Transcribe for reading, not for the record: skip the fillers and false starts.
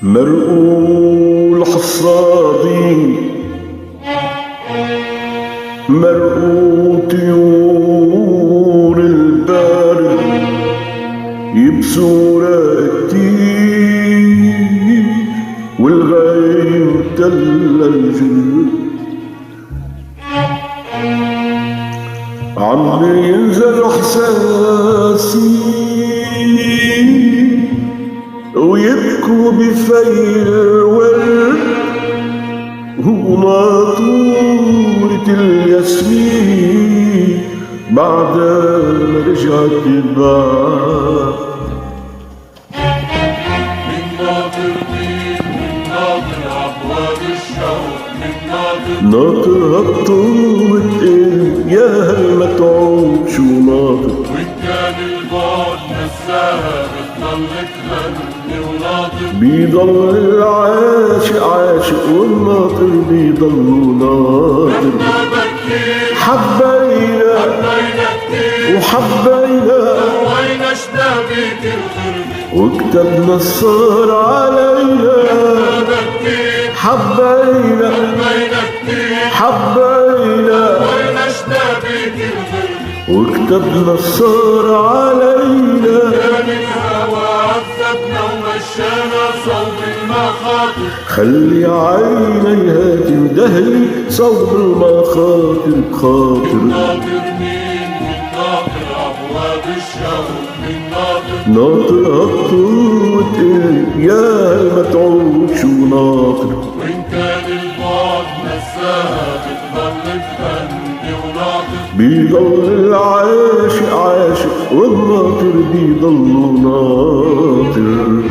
مرقول حصادي مرقول طيور البارد يبسوا كتير والغيم تل الجل عم ينزل احساسي ويبكوا بفيل الورد وناطورة الياسمين بعد ما رجعت الباب من ناطر مين من ناطر أبواب الشوق من ناطر هالطول يا هالمتعوب شو ناطر وإن كان البعد نساها بتضل تغني وناطر بيضل العاشق عاشق والناطر بيضل ناطر حبينا كتير وحبينا وين شبابيك الغربة وكتبنا الصار علينا كتير حبينا كتير حبينا وين شبابيك الغربة وكتبنا الصار علينا كان الهوى عذبنا ومشانا صوب المخاطر خلي عينيها تندهلي صوب المخاطر بخاطر ناطر مين من ناطر أبواب الشوق من ناطر ناطر هالطوط يا المتعوب شو ناطر وإن كان البعد نساها بتضل تغني وناطر بيضل العاشق عاشق والناطر بيضل ناطر